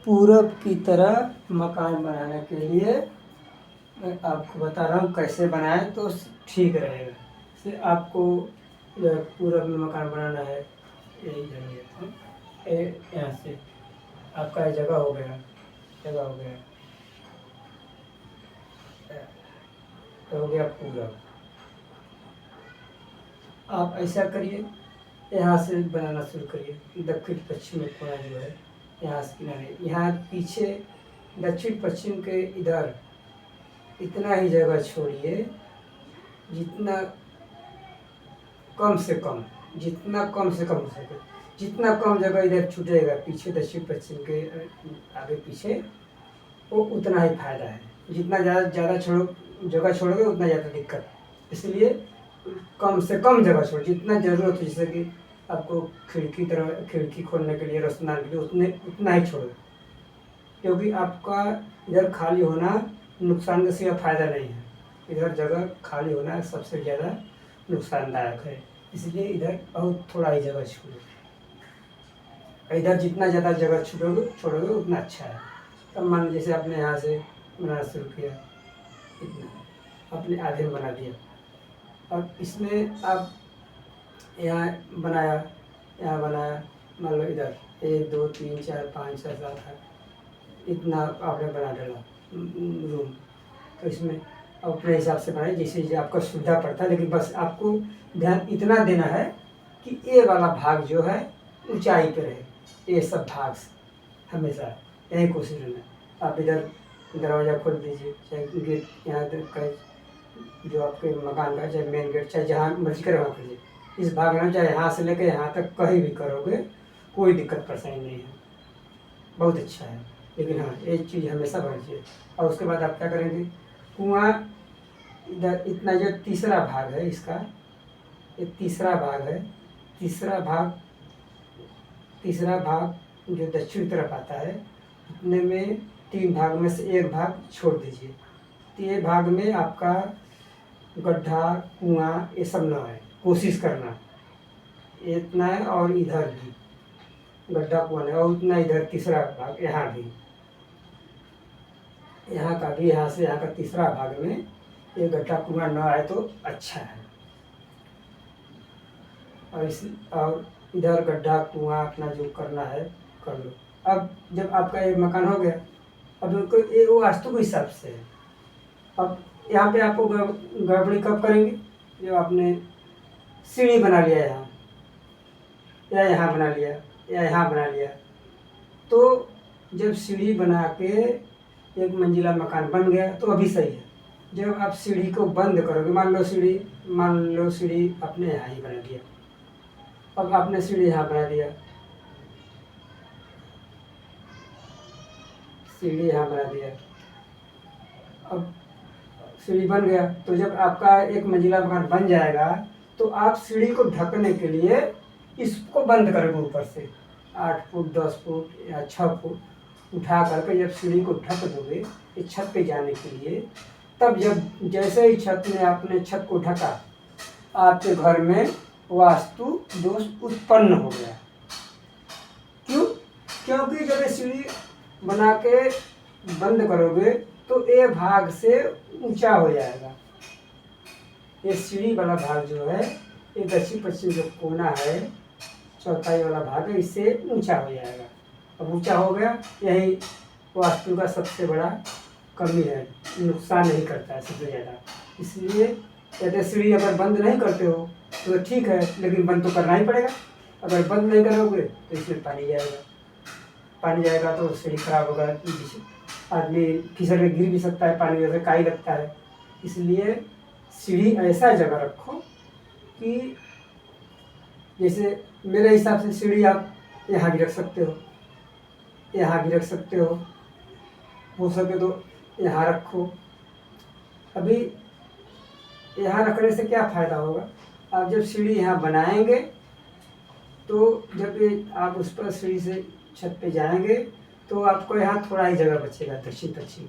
पूरब की तरह मकान बनाने के लिए मैं आपको बता रहा हूँ कैसे बनाएं तो ठीक रहेगा। जैसे आपको पूरब में मकान बनाना है, यही यहाँ से आपका ये जगह हो गया, जगह हो गया, तो हो गया पूरब। आप ऐसा करिए, यहाँ से बनाना शुरू करिए। दक्षिण पश्चिम में कोना जो है यहाँ से किनारे, यहाँ पीछे दक्षिण पश्चिम के इधर इतना ही जगह छोड़िए जितना कम से कम, जितना कम से कम हो सके। जितना कम जगह इधर छूटेगा पीछे दक्षिण पश्चिम के आगे पीछे, वो उतना ही फायदा है। जितना ज़्यादा जगह छोड़ोगे उतना ज़्यादा दिक्कत। इसलिए कम से कम जगह छोड़, जितना ज़रूरत हो। जैसे कि आपको खिड़की खोलने के लिए, रोशनाई के लिए उतना ही छोड़ो, क्योंकि आपका इधर खाली होना नुकसान का सिवा फायदा नहीं है। इधर जगह खाली होना सबसे ज़्यादा नुकसानदायक है। इसलिए इधर बहुत थोड़ा ही जगह छोड़ो। इधर जितना ज़्यादा जगह छोड़ोगे उतना अच्छा है। तब मान लीजिए जैसे आपने यहाँ से बनाना शुरू किया, इतना आपने आधे में बना दिया। अब इसमें आप यहाँ बनाया, मान लो इधर 1 2 3 4 5 6 7 8 इतना आपने बना डाला रूम। तो इसमें अपने हिसाब से बनाइए जैसे आपका सुविधा पड़ता है। लेकिन बस आपको ध्यान इतना देना है कि ये वाला भाग जो है ऊंचाई पे रहे, ये सब भाग से हमेशा यही कोशिश रहना। आप इधर दरवाज़ा खोल दीजिए, चाहे गेट यहाँ का जो आपके मकान का, चाहे मेन गेट, चाहे जहाँ मर्जी करे वहाँ करिए। इस भाग में चाहे यहाँ से लेकर यहाँ तक कहीं भी करोगे कोई दिक्कत परेशानी नहीं है, बहुत अच्छा है। लेकिन हाँ, एक चीज़ हमेशा बढ़नी चाहिए। और उसके बाद आप क्या करेंगे, कुआँ इधर इतना जो तीसरा भाग है इसका, ये तीसरा भाग है। तीसरा भाग जो दक्षिण तरफ आता है, इतने में 3 भाग में से 1 भाग छोड़ दीजिए। तो ये भाग में आपका गड्ढा कुआँ ये सब ना है, कोशिश करना इतना है। और इधर भी गड्ढा कुआँ है, और उतना इधर तीसरा भाग, यहाँ भी, यहाँ का भी, यहाँ से यहाँ का तीसरा भाग में ये गड्ढा कुआँ न आए तो अच्छा है। और इधर गड्ढा कुआँ अपना जो करना है कर लो। अब जब आपका ये मकान हो गया, अब उनको ये वो वास्तु के हिसाब से है। अब यहाँ पे आपको गड़बड़ी कब करेंगे, जो आपने सीढ़ी बना लिया यहाँ, या यहाँ बना लिया, या यहाँ बना लिया, तो जब सीढ़ी बना के 1 मंजिला मकान बन गया तो अभी सही है। जब आप सीढ़ी को बंद करोगे, मान लो सीढ़ी आपने यहाँ ही बना दिया। अब आपने सीढ़ी यहाँ बना दिया, सीढ़ी यहाँ बना दिया। अब सीढ़ी बन गया, तो जब आपका 1 मंजिला मकान बन जाएगा तो आप सीढ़ी को ढकने के लिए इसको बंद करोगे ऊपर से 8 फुट 10 फुट या 6 फुट उठा करके। जब सीढ़ी को ढक दोगे इस छत पे जाने के लिए, तब जब जैसे ही आपने छत को ढका, आपके घर में वास्तु दोष उत्पन्न हो गया। क्यों? क्योंकि जब ये सीढ़ी बना के बंद करोगे तो ये भाग से ऊंचा हो जाएगा। ये सीढ़ी वाला भाग जो है, ये दक्षिण पश्चिम जो कोना है, चौथाई वाला भाग है, इससे ऊंचा हो जाएगा। अब ऊंचा हो गया, यही वास्तु का सबसे बड़ा कमी है, नुकसान नहीं करता है सबसे ज़्यादा। इसलिए कहते सीढ़ी अगर बंद नहीं करते हो तो ठीक है, लेकिन बंद तो करना ही पड़ेगा। अगर बंद नहीं करोगे तो इसमें पानी जाएगा तो सीढ़ी खराब होगा, आदमी फिसल के गिर भी सकता है, पानी वैसे काई लगता है। इसलिए सीढ़ी ऐसा जगह रखो कि जैसे मेरे हिसाब से सीढ़ी आप यहाँ भी रख सकते हो, यहाँ भी रख सकते हो सके तो यहाँ रखो। अभी यहाँ रखने से क्या फ़ायदा होगा, आप जब सीढ़ी यहाँ बनाएंगे तो जब आप उस पर सीढ़ी से छत पे जाएंगे तो आपको यहाँ थोड़ा ही जगह बचेगा दक्षिण पश्चिम।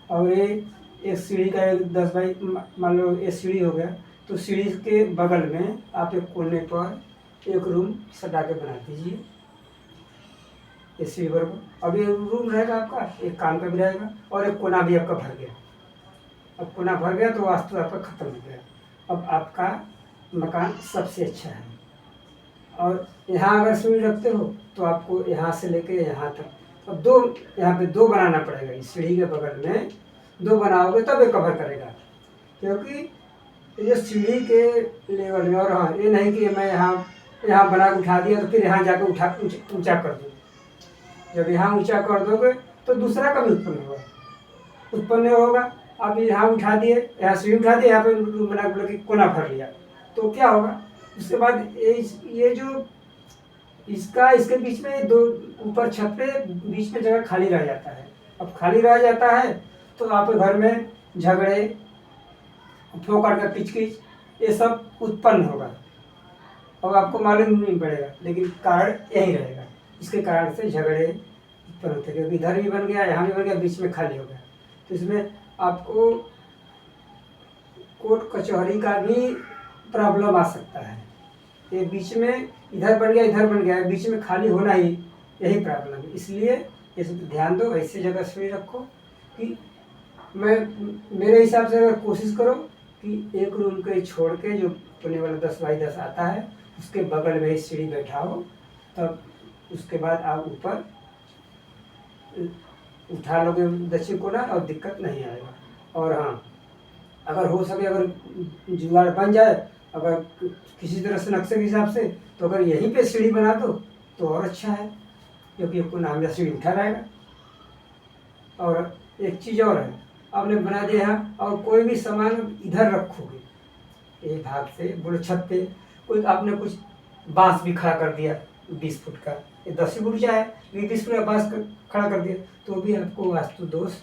और ये एक सीढ़ी का 10 बाई, मान लो ये सीढ़ी हो गया, तो सीढ़ी के बगल में आप एक कोने पर एक रूम सटा के बना दीजिए। ये सीढ़ी भर को। अब ये रूम रहेगा आपका, एक काम का भी रहेगा और एक कोना भी आपका भर गया। अब कोना भर गया तो वास्तु आपका खत्म हो गया। अब आपका मकान सबसे अच्छा है। और यहाँ अगर सीढ़ी रखते हो तो आपको यहाँ से लेके यहाँ तक अब दो, यहाँ पे दो बनाना पड़ेगा। इस सीढ़ी के बगल में दो बनाओगे तब ये कवर करेगा, क्योंकि ये सीढ़ी के लेवल में। और हाँ, ये नहीं कि मैं यहाँ बना के उठा दिया तो फिर यहाँ जाकर ऊंचा कर दूँ। जब यहाँ ऊंचा कर दोगे तो दूसरा कभी उत्पन्न नहीं होगा। अब यहाँ उठा दिए, यहाँ सीढ़ी उठा दिए, यहाँ पे बना के कोना भर लिया तो क्या होगा? उसके बाद ये जो इसके बीच में दो, ऊपर छत पे बीच में जगह खाली रह जाता है। अब खाली रह जाता है तो आपके घर में झगड़े, ठोकर का किचकिच ये सब उत्पन्न होगा और आपको मालूम नहीं पड़ेगा, लेकिन कारण यही रहेगा। इसके कारण से झगड़े उत्पन्न होते हैं, क्योंकि इधर भी बन गया, यहाँ भी बन गया, बीच में खाली हो गया। तो इसमें आपको कोर्ट कचहरी का भी प्रॉब्लम आ सकता है। ये बीच में इधर बन गया, बीच में खाली होना ही यही प्रॉब्लम है। इसलिए ये सब ध्यान दो, ऐसी जगह से रखो कि मेरे हिसाब से अगर कोशिश करो कि एक रूम के छोड़ के जो होने वाला 10 बाई 10 आता है उसके बगल में ही सीढ़ी बैठाओ, तब उसके बाद आप ऊपर उठा लोगे दक्षिण कोना और दिक्कत नहीं आएगा। और हाँ, अगर हो सके, अगर जुगाड़ बन जाए, अगर किसी तरह से नक्शे के हिसाब से, तो अगर यहीं पे सीढ़ी बना दो तो और अच्छा है, क्योंकि कोना हमेशा सीढ़ी उठा रहेगा। और एक चीज़ और है, आपने बना दिया और कोई भी सामान इधर रखोगे एक भाग से, बोले छत पे कोई आपने कुछ बांस भी खड़ा कर दिया 20 फुट का, ये 10 फुट जाए, 20 फुट का बांस खड़ा कर दिया तो भी आपको वास्तु दोष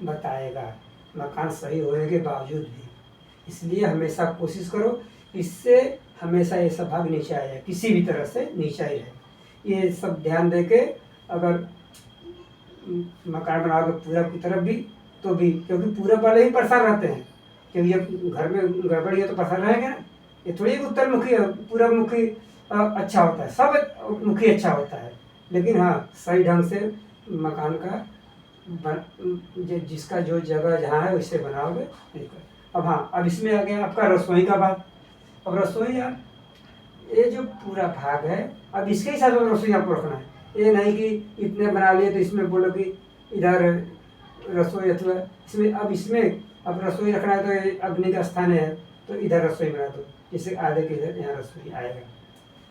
बताएगा, मकान सही होने के बावजूद भी। इसलिए हमेशा कोशिश करो इससे हमेशा ये सब भाग नीचे आ जाए, किसी भी तरह से नीचा ही रहे। ये सब ध्यान दे के अगर मकान बनाओगे पूरब की तरफ भी तो भी, क्योंकि पूरब वाले ही परेशान रहते हैं, क्योंकि जब घर में गड़बड़ी है तो परेशान रहेंगे ना। ये थोड़ी उत्तर मुखी है, पूरब मुखी अच्छा होता है, सब मुखी अच्छा होता है, लेकिन हाँ सही ढंग से मकान का जिसका जो जगह जहाँ है वैसे बनाओगे। अब हाँ, अब इसमें आ गया आपका रसोई का बात। अब रसोई यार, ये जो पूरा भाग है, अब इसके हिसाब से रसोई आपको रखना है। ये नहीं कि इतने बना लिए तो इसमें बोलो कि इधर रसोई अथवा इसमें, अब रसोई रखना है तो अग्नि का स्थान है तो इधर रसोई बना दो, जैसे आधे के इधर यहाँ रसोई आएगा।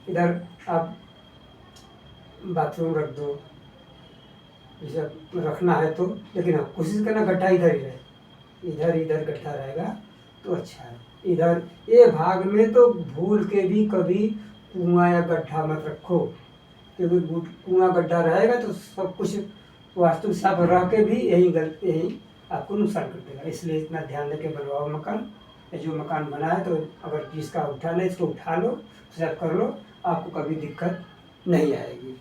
इधर आप बाथरूम रख दो, जैसे रखना है तो, लेकिन हाँ कोशिश करना गड्ढा इधर ही रहे, इधर गड्ढा रहेगा तो अच्छा है। इधर ये भाग में तो भूल के भी कभी कुआं या गड्ढा मत रखो, क्योंकि कुआं गड्ढा रहेगा तो सब कुछ वास्तु साफ रह के भी यही आपको नुकसान कर देगा। इसलिए इतना ध्यान देके बनवाओ मकान। जो मकान बना है तो अगर जिसका उठाना है इसको उठा लो, सेट कर लो, आपको कभी दिक्कत नहीं आएगी।